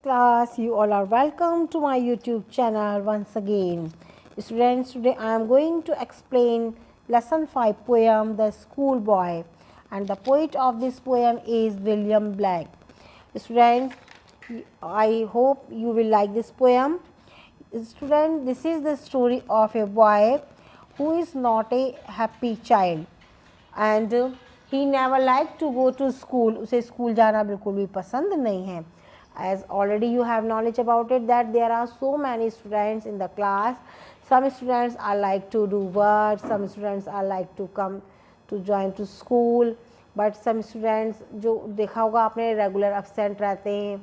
class, you all are welcome to my YouTube channel once again. Students, today I am going to explain lesson 5 poem The Schoolboy, and the poet of this poem is William Blake. Students, I hope you will like this poem. Student, this is the story of a boy who is not a happy child and he never liked to go to school. उसे school जाना बिल्कुल भी पसंद नहीं है. As already you have knowledge about it that there are so many students in the class. Some students are like to do work, some students are like to come to join to school, but some students जो देखा होगा आपने regular absent रहते हैं,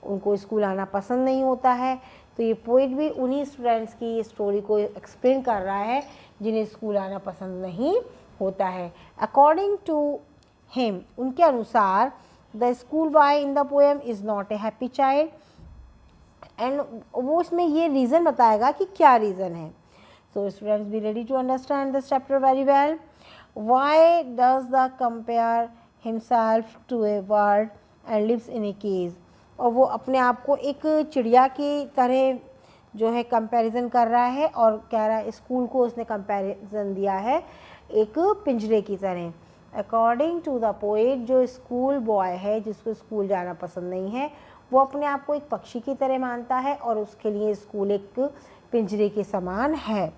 उनको school आना पसंद नहीं होता है. तो ये पोइट भी उन्हीं स्टूडेंट्स की स्टोरी को एक्सप्लेन कर रहा है जिन्हें स्कूल आना पसंद नहीं होता है. अकॉर्डिंग टू हिम, उनके अनुसार, the school boy in the poem is not a happy child. And वो उसमें ये रीज़न बताएगा कि क्या रीज़न है. So students be ready to understand this chapter very well. Why does the compare himself to a bird and lives in a cage. और वो अपने आप को एक चिड़िया की तरह जो है कंपैरिजन कर रहा है और कह रहा है स्कूल को उसने कंपैरिजन दिया है एक पिंजरे की तरह. अकॉर्डिंग टू द पोएट, जो स्कूल बॉय है जिसको स्कूल जाना पसंद नहीं है, वो अपने आप को एक पक्षी की तरह मानता है और उसके लिए स्कूल एक पिंजरे के समान है.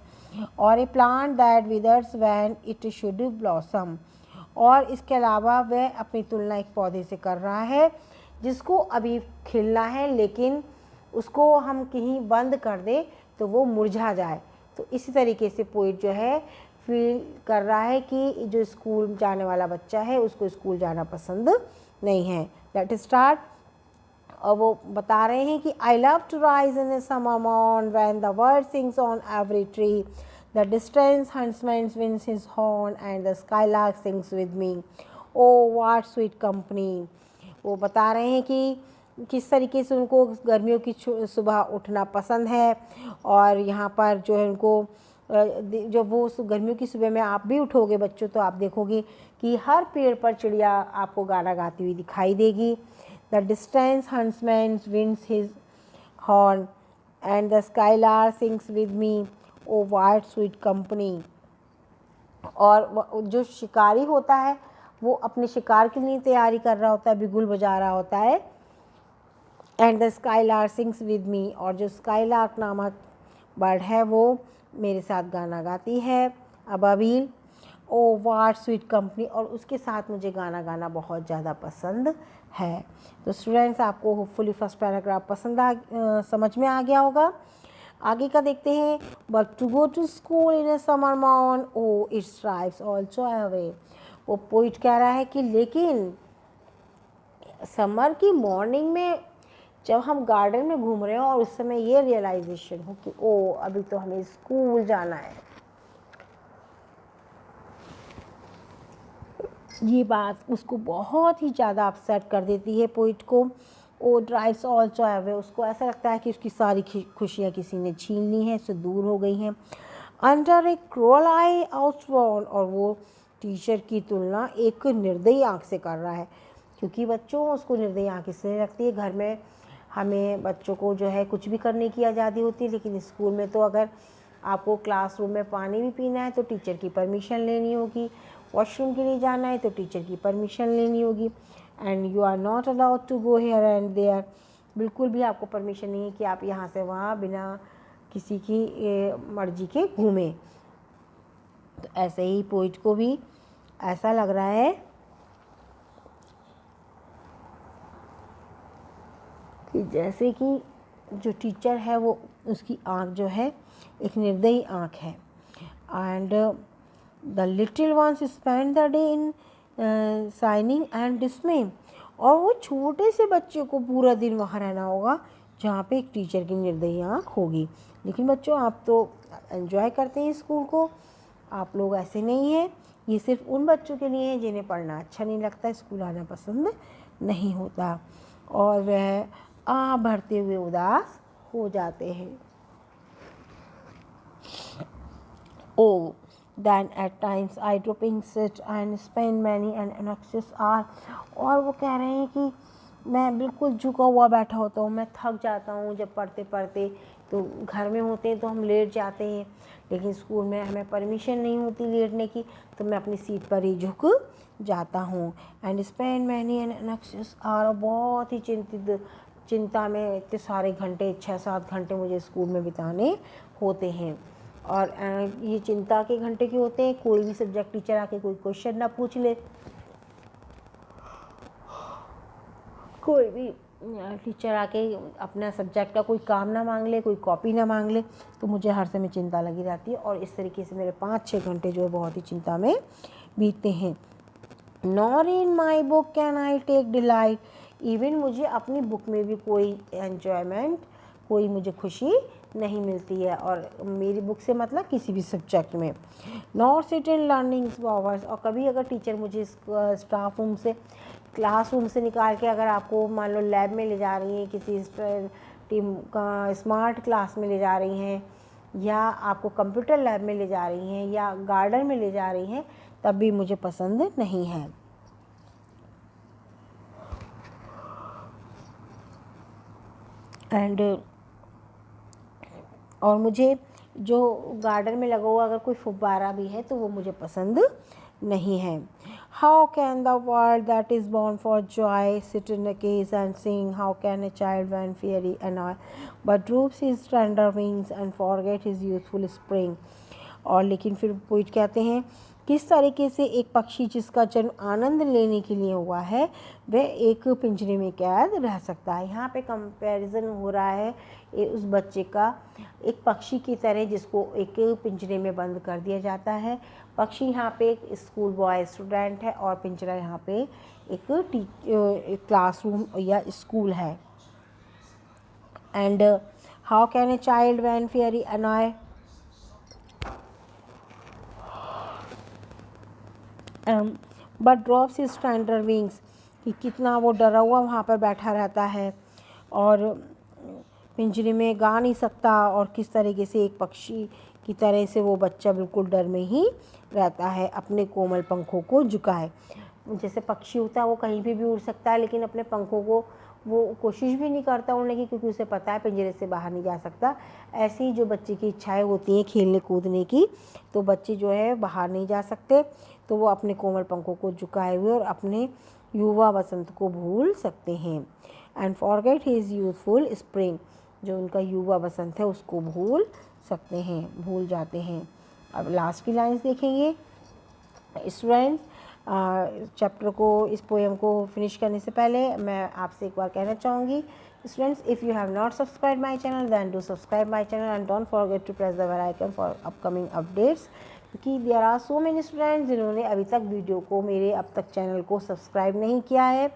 और a plant that withers when it should blossom. और इसके अलावा वह अपनी तुलना एक पौधे से कर रहा है जिसको अभी खिलना है, लेकिन उसको हम कहीं बंद कर दे तो वो मुरझा जाए. तो इसी तरीके से पोइट जो है फील कर रहा है कि जो स्कूल जाने वाला बच्चा है उसको स्कूल जाना पसंद नहीं है. Late start. और वो बता रहे हैं कि I love to rise in a summer morn when the bird sings on every tree, the distance huntsman winds his horn and the skylark sings with me. Oh what sweet company. वो बता रहे हैं कि किस तरीके से उनको गर्मियों की सुबह उठना पसंद है. और यहाँ पर जो है उनको जब वो गर्मियों की सुबह में आप भी उठोगे बच्चों तो आप देखोगे कि हर पेड़ पर चिड़िया आपको गाना गाती हुई दिखाई देगी. The distance huntsman winds his horn and the skylark sings with me. Oh what sweet company. और जो शिकारी होता है वो अपने शिकार के लिए तैयारी कर रहा होता है, बिगुल बजा रहा होता है. And the skylark sings with मी. और जो स्काईलार्क नामक बर्ड है वो मेरे साथ गाना गाती है अबाबिल. ओ वाट स्वीट कंपनी. और उसके साथ मुझे गाना गाना बहुत ज़्यादा पसंद है. तो स्टूडेंट्स, आपको होपफुली फर्स्ट पैराग्राफ समझ में आ गया होगा. आगे का देखते हैं. But to go to school in a summer morn, oh it's drives also away. वो पोइट कह रहा है कि लेकिन समर की मॉर्निंग में जब हम गार्डन में घूम रहे हो और उस समय ये रियलाइजेशन हो कि ओ अभी तो हमें स्कूल जाना है, ये बात उसको बहुत ही ज़्यादा अपसेट कर देती है पोइट को. ओ ड्राइव्स ऑल्सो अवे. उसको ऐसा लगता है कि उसकी सारी खुशियाँ किसी ने छीन ली हैं, उससे दूर हो गई हैं. अंडर ए क्रूअल आई आउटवर्न. और वो टीचर की तुलना एक निर्दयी आँख से कर रहा है, क्योंकि बच्चों उसको निर्दयी आँख इसलिए लगती है. घर में हमें बच्चों को जो है कुछ भी करने की आज़ादी होती है, लेकिन स्कूल में तो अगर आपको क्लासरूम में पानी भी पीना है तो टीचर की परमिशन लेनी होगी, वॉशरूम के लिए जाना है तो टीचर की परमिशन लेनी होगी. And you are not allowed to go here and there. बिल्कुल भी आपको परमिशन नहीं है कि आप यहाँ से वहाँ बिना किसी की मर्जी के घूमें. तो ऐसे ही पोइट को भी ऐसा लग रहा है कि जैसे कि जो टीचर है वो उसकी आँख जो है एक निर्दयी आँख है. And the little ones spend the day in signing and डिस्मे. और वो छोटे से बच्चे को पूरा दिन वहाँ रहना होगा जहाँ पे एक टीचर की निर्दयी आँख होगी. लेकिन बच्चों, आप तो एंजॉय करते हैं स्कूल को, आप लोग ऐसे नहीं हैं. ये सिर्फ उन बच्चों के लिए है जिन्हें पढ़ना अच्छा नहीं लगता, स्कूल आना पसंद नहीं होता और वह भरते हुए उदास हो जाते हैं. ओ then at times I drop in sit and spend many an anxious hour. और वो कह रहे हैं कि मैं बिल्कुल झुका हुआ बैठा होता हूँ, मैं थक जाता हूँ जब पढ़ते पढ़ते। तो घर में होते हैं तो हम लेट जाते हैं, लेकिन स्कूल में हमें परमिशन नहीं होती लेटने की, तो मैं अपनी सीट पर ही झुक जाता हूँ। And spend many an anxious hour, बहुत ही चिंता में इतने सारे घंटे, 6-7 घंटे मुझे स्कूल में बिताने होते हैं। और ये चिंता के घंटे क्यों होते हैं? कोई भी सब्जेक्ट टीचर आके कोई क्वेश्चन ना पूछ ले, कोई भी टीचर आके अपना सब्जेक्ट का कोई काम ना मांग ले, कोई कॉपी ना मांग ले, तो मुझे हर समय चिंता लगी रहती है। और इस तरीके से मेरे 5-6 घंटे जो है बहुत ही चिंता में बीतते हैं। Nor in my book can I take delight, even मुझे अपनी बुक में भी कोई एन्जॉयमेंट, कोई मुझे खुशी नहीं मिलती है। और मेरी बुक से मतलब किसी भी सब्जेक्ट में। Nor sit in learning hours, और कभी अगर टीचर मुझे स्टाफ रूम से, क्लासरूम से निकाल के अगर आपको मान लो लैब में ले जा रही हैं, किसी टीम का स्मार्ट क्लास में ले जा रही हैं, या आपको कंप्यूटर लैब में ले जा रही हैं, या गार्डन में ले जा रही हैं, तब भी मुझे पसंद नहीं है। एंड और मुझे जो गार्डन में लगा हुआ अगर कोई फुब्बारा भी है तो वो मुझे पसंद नहीं है। How can the world that is born for joy sit in a cage and sing, how can a child when fiery and I but droops his tender wings and forget his youthful spring. और लेकिन फिर poet कहते हैं, किस तरीके से एक पक्षी जिसका जन्म आनंद लेने के लिए हुआ है वह एक पिंजरे में कैद रह सकता है। यहाँ पे कंपैरिजन हो रहा है उस बच्चे का एक पक्षी की तरह जिसको एक पिंजरे में बंद कर दिया जाता है। पक्षी यहाँ पे एक स्कूल बॉय स्टूडेंट है और पिंजरा यहाँ पे एक क्लासरूम या स्कूल है। And how can a child when fears annoy, but drops his tender wings, कि कितना वो डरा हुआ वहाँ पर बैठा रहता है और पिंजरे में गा नहीं सकता। और किस तरीके से एक पक्षी की तरह से वो बच्चा बिल्कुल डर में ही रहता है, अपने कोमल पंखों को झुकाए। जैसे पक्षी होता है वो कहीं भी उड़ सकता है, लेकिन अपने पंखों को वो कोशिश भी नहीं करता उड़ने की, क्योंकि उसे पता है पिंजरे से बाहर नहीं जा सकता। ऐसी ही जो बच्चे की इच्छाएं होती हैं खेलने कूदने की, तो बच्चे जो है बाहर नहीं जा सकते, तो वो अपने कोमल पंखों को झुकाए हुए और अपने युवा वसंत को भूल सकते हैं। And forget his youthful spring, जो उनका युवा वसंत है उसको भूल सकते हैं, भूल जाते हैं। अब लास्ट की लाइन्स देखेंगे। स्टूडेंट्स, चैप्टर को, इस पोएम को फिनिश करने से पहले मैं आपसे एक बार कहना चाहूँगी, students, if you have not subscribe my channel then do subscribe my channel and don't forget to press the bell icon for upcoming updates. क्योंकि there are so many students जिन्होंने अभी तक वीडियो को, मेरे अब तक चैनल को subscribe नहीं किया है,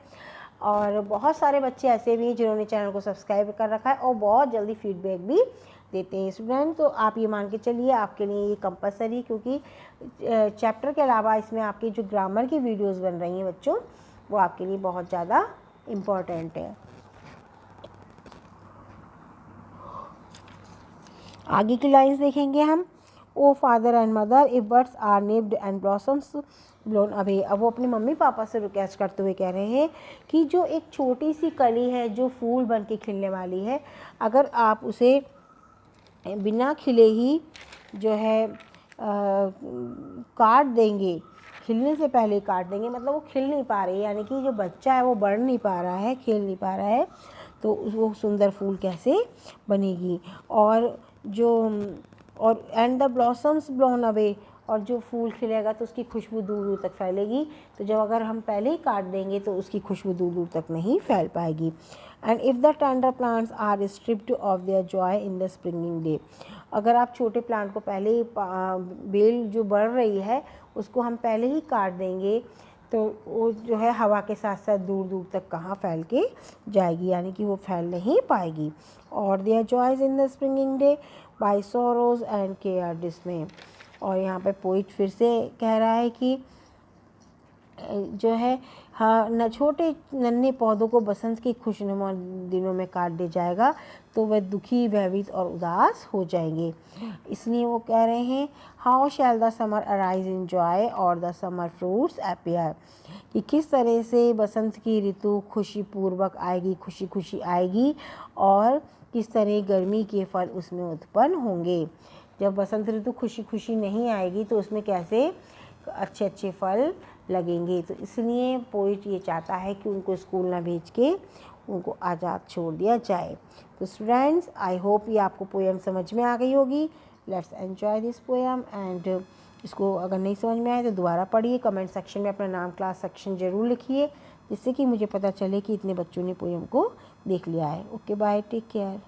और बहुत सारे बच्चे ऐसे भी हैं जिन्होंने चैनल को सब्सक्राइब कर रखा है और बहुत जल्दी फीडबैक भी देते हैं स्टूडेंट। तो आप ये मान के चलिए आपके लिए ये कंपलसरी, क्योंकि चैप्टर के अलावा इसमें आपकी जो ग्रामर की वीडियोस बन रही हैं बच्चों, वो आपके लिए बहुत ज़्यादा इम्पॉर्टेंट है। आगे की लाइंस देखेंगे हम। O father and mother if birds are nipped and blossoms blown away. अब वो अपने मम्मी पापा से रिक्वेस्ट करते हुए कह रहे हैं कि जो एक छोटी सी कली है जो फूल बन के खिलने वाली है, अगर आप उसे बिना खिले ही जो है काट देंगे, खिलने से पहले काट देंगे, मतलब वो खिल नहीं पा रही है, यानी कि जो बच्चा है वो बढ़ नहीं पा रहा है, खेल नहीं पा रहा है, तो वो सुंदर फूल कैसे बनेगी। और जो और and the blossoms blown away, और जो फूल खिलेगा तो उसकी खुशबू दूर दूर तक फैलेगी। तो जब अगर हम पहले ही काट देंगे तो उसकी खुशबू दूर दूर तक नहीं फैल पाएगी। And if the tender plants are stripped of their joy in the springing day, अगर आप छोटे प्लांट को पहले ही बेल जो बढ़ रही है उसको हम पहले ही काट देंगे, तो वो जो है हवा के साथ साथ दूर दूर तक कहाँ फैल के जाएगी, यानी कि वो फैल नहीं पाएगी। और their joys in the springing day by sorrows and care dismay. और यहाँ पे पोइट फिर से कह रहा है कि जो है हाँ न, छोटे नन्हे पौधों को बसंत की खुशनुमा दिनों में काट दिया जाएगा तो वह दुखी, भयभीत और उदास हो जाएंगे। इसलिए वो कह रहे हैं how shell the summer arise in joy और द समर फ्रूट्स अपीयर, कि किस तरह से बसंत की ऋतु खुशीपूर्वक आएगी, खुशी खुशी आएगी और किस तरह गर्मी के फल उसमें उत्पन्न होंगे। जब बसंत ऋतु खुशी खुशी नहीं आएगी तो उसमें कैसे अच्छे अच्छे फल लगेंगे। तो इसलिए पोइट ये चाहता है कि उनको स्कूल ना भेज के उनको आज़ाद छोड़ दिया जाए। तो स्टूडेंट्स, आई होप ये आपको पोएम समझ में आ गई होगी। Let's enjoy this poem and इसको अगर नहीं समझ में आए तो दोबारा पढ़िए। कमेंट सेक्शन में अपना नाम, क्लास सेक्शन ज़रूर लिखिए, जिससे कि मुझे पता चले कि इतने बच्चों ने पोएम को देख लिया है। Okay bye, take care.